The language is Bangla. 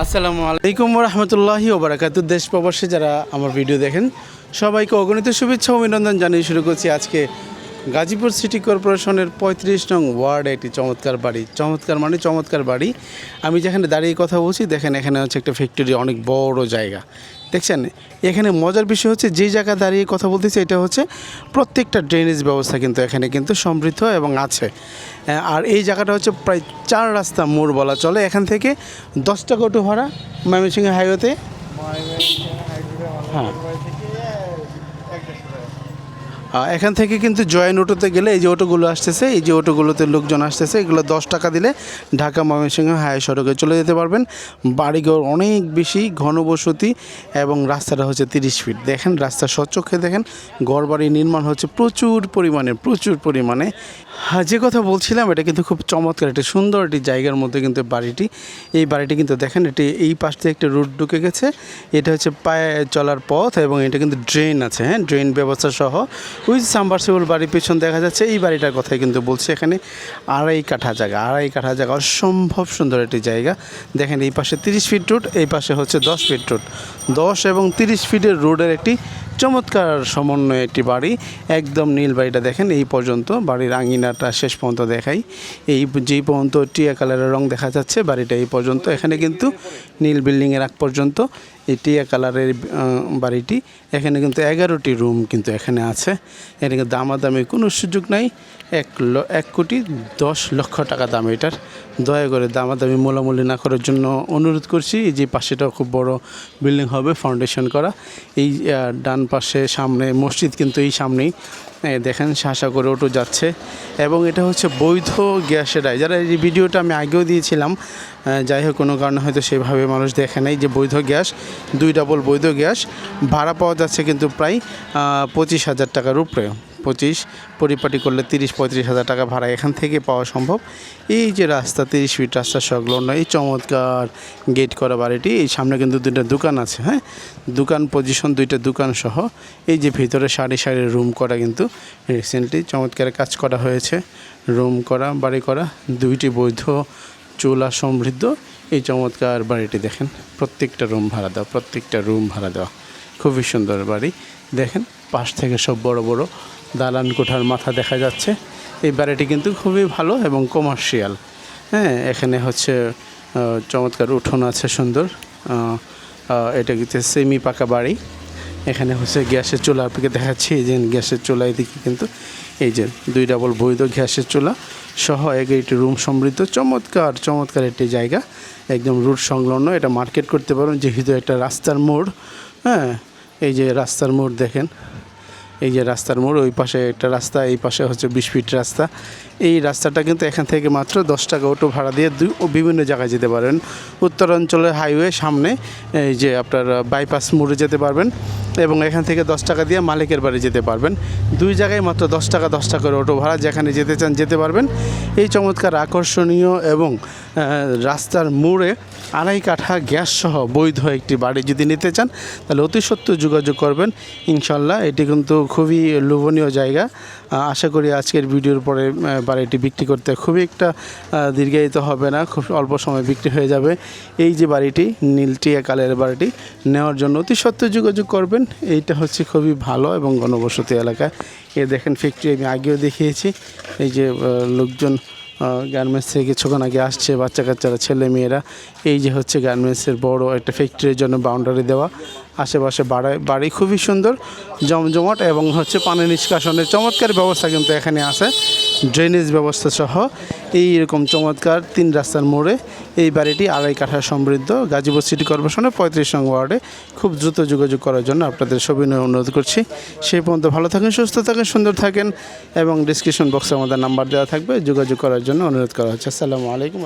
আসসালামু আলাইকুম রহমতুল্লাহি ওবারাকাতু। দেশ প্রবাসী যারা আমার ভিডিও দেখেন সবাইকে অগণিত শুভেচ্ছা ও অভিনন্দন জানিয়ে শুরু করছি আজকে গাজীপুর সিটি কর্পোরেশনের 35 নং ওয়ার্ডে একটি চমৎকার বাড়ি। চমৎকার বাড়ি। আমি যেখানে দাঁড়িয়ে কথা বলছি দেখেন এখানে হচ্ছে একটা ফ্যাক্টরি, অনেক বড় জায়গা দেখছেন। এখানে মজার বিষয় হচ্ছে যে জায়গা দাঁড়িয়ে কথা বলতেছি এটা হচ্ছে প্রত্যেকটা ড্রেনেজ ব্যবস্থা কিন্তু এখানে কিন্তু সমৃদ্ধ এবং আছে। আর এই জায়গাটা হচ্ছে প্রায় 4 রাস্তা মোড় বলা চলে। এখান থেকে 10 টাকা অটো ভাড়া ময়মনসিংহ হাইওয়েতে। হ্যাঁ, এখান থেকে কিন্তু জয়েন্ট অটোতে গেলে এই যে অটোগুলো আসতেছে, এই যে অটোগুলোতে লোকজন আসতেছে, এগুলো 10 টাকা দিলে ঢাকা ময়মনসিংহ হাইওয়ে সড়কে চলে যেতে পারবেন। বাড়িঘর অনেক বেশি ঘনবসতি এবং রাস্তাটা হচ্ছে 30 ফিট। দেখেন রাস্তা স্বচক্ষে দেখেন, ঘরবাড়ি নির্মাণ হচ্ছে প্রচুর পরিমাণে। হ্যাঁ, যে কথা বলছিলাম এটা কিন্তু খুব চমৎকার, একটি সুন্দর একটি জায়গার মধ্যে কিন্তু এই বাড়িটি কিন্তু দেখেন এটি এই পাশ থেকে একটা রুট ঢুকে গেছে। এটা হচ্ছে পায়ে চলার পথ এবং এটা কিন্তু ড্রেন আছে, হ্যাঁ, ড্রেন ব্যবস্থা সহ উইথ সাবমার্সিবল বাড়ির পেছন দেখা যাচ্ছে। এই বাড়িটার কথাই কিন্তু বলছে। এখানে আড়াই কাঠা জায়গা অসম্ভব সুন্দর একটি জায়গা। দেখেন এই পাশে 30 ফিট রোড, এই পাশে হচ্ছে 10 ফিট রোড। 10 এবং 30 ফিটের রোডের একটি চমৎকার সমন্বয়ে একটি বাড়ি। একদম নীল বাড়িটা দেখেন এই পর্যন্ত, বাড়ির আঙিনাটা শেষ পর্যন্ত দেখাই। যেই পর্যন্ত টিয়া কালারের রং দেখা যাচ্ছে বাড়িটা এই পর্যন্ত। এখানে কিন্তু নীল বিল্ডিংয়ের আগ পর্যন্ত এই টিয়া কালারের বাড়িটি। এখানে কিন্তু 11টি রুম কিন্তু এখানে আছে। এখানে দামাদামি কোনো সুযোগ নাই। 1,10,00,000 টাকা দাম এটার। দয়া করে দামাদামি মোলামুলি না করার জন্য অনুরোধ করছি। এই যে পাশেটাও খুব বড় বিল্ডিং হবে, ফাউন্ডেশন করা। এই ডান পাশে সামনে মসজিদ কিন্তু এই সামনেই দেখেন শাসা করে অটো যাচ্ছে। এবং এটা হচ্ছে বৈধ গ্যাসের যারা এই ভিডিওটা আমি আগেও দিয়েছিলাম, যাই হোক কোনো কারণে হয়তো সেভাবে মানুষ দেখে নেই যে বৈধ গ্যাস, 2 ডাবল বৈধ গ্যাস ভাড়া পাওয়া যাচ্ছে কিন্তু প্রায় 25,000 টাকার উপরে। 25 পরিপাটি করলে 30-35 হাজার টাকা ভাড়া এখান থেকে পাওয়া সম্ভব। এই যে রাস্তা 30 ফিট রাস্তা সংলগ্ন এই চমৎকার গেট করা বাড়িটি। এই সামনে কিন্তু 2টা দোকান আছে, হ্যাঁ, দোকান পজিশন 2টা দোকান সহ। এই যে ভিতরে সারি রুম করা কিন্তু রিসেন্টলি চমৎকার কাজ করা হয়েছে। রুম করা, বাড়ি করা, 2টি বৈধ চুলা সমৃদ্ধ এই চমৎকার বাড়িটি দেখেন। প্রত্যেকটা রুম ভাড়া দেওয়া খুবই সুন্দর বাড়ি। দেখেন পাশ থেকে সব বড় বড় দালান কোঠার মাথা দেখা যাচ্ছে। এই বাড়িটি কিন্তু খুবই ভালো এবং কমার্শিয়াল, হ্যাঁ। এখানে হচ্ছে চমৎকার উঠোন আছে সুন্দর। এটা কিন্তু সেমি পাকা বাড়ি। এখানে হচ্ছে গ্যাসের চুলা আপনাকে দেখাচ্ছি। এই যে গ্যাসের চুলা, এদিকে কিন্তু এই যে 2 ডাবল বৈধ গ্যাসের চুলা সহ একটি রুম সমৃদ্ধ চমৎকার একটি জায়গা, একদম রুট সংলগ্ন। এটা মার্কেট করতে পারেন যেহেতু একটা রাস্তার মোড়, হ্যাঁ। এই যে রাস্তার মোড় দেখেন, এই যে রাস্তার মোড়, ওই পাশে একটা রাস্তা, এই পাশে হচ্ছে 20 ফিট রাস্তা। এই রাস্তাটা কিন্তু এখান থেকে মাত্র 10 টাকা অটো ভাড়া দিয়ে বিভিন্ন জায়গায় যেতে পারেন। উত্তরাঞ্চলের হাইওয়ে সামনে এই যে আপনার বাইপাস মোড়ে যেতে পারবেন এবং এখান থেকে 10 টাকা দিয়ে মালিকের বাড়ি যেতে পারবেন। 2 জায়গায় মাত্র 10 টাকা করে অটো ভাড়া, যেখানে যেতে চান যেতে পারবেন। এই চমৎকার আকর্ষণীয় এবং রাস্তার মোড়ে আড়াই কাঠা গ্যাস সহ বৈধ একটি বাড়ি যদি নিতে চান তাহলে অতি সত্ত্বর যোগাযোগ করবেন ইনশাল্লাহ। এটি কিন্তু খুবই লোভনীয় জায়গা। আশা করি আজকের ভিডিওর পরে বাড়িটি বিক্রি করতে খুবই একটা দীর্ঘায়িত হবে না, খুব অল্প সময় বিক্রি হয়ে যাবে। এই যে বাড়িটি নীলটিয়া কালের বাড়িটি নেওয়ার জন্য অতি সত্ত্বর যোগাযোগ করবেন। এইটা হচ্ছে খুবই ভালো এবং ঘনবসতি এলাকায়। দেখেন ফ্যাক্টরি আমি আগেও দেখিয়েছি। এই যে লোকজন গার্মেন্টস থেকে কিছুক্ষণ আগে আসছে, বাচ্চা কাচ্চারা, ছেলে মেয়েরা। এই যে হচ্ছে গার্মেন্টসের বড় একটা ফ্যাক্টরির জন্য বাউন্ডারি দেওয়া। আশেপাশে বাড়ি খুবই সুন্দর জমজমাট এবং হচ্ছে পানি নিষ্কাশনের চমৎকার ব্যবস্থা কিন্তু এখানে আছে, ড্রেনেজ ব্যবস্থা সহ। এইরকম চমৎকার 3 রাস্তার মোড়ে এই বাড়িটি আড়াই কাঠা সমৃদ্ধ গাজীপুর সিটি কর্পোরেশনের 35 নং ওয়ার্ডে। খুব দ্রুত যোগাযোগ করার জন্য আপনাদের সবিনয় অনুরোধ করছি। সেই পর্যন্ত ভালো থাকেন, সুস্থ থাকেন, সুন্দর থাকেন এবং ডিসক্রিপশন বক্সে আমাদের নাম্বার দেওয়া থাকবে, যোগাযোগ করার জন্য অনুরোধ করা হচ্ছে। আসসালামু আলাইকুম।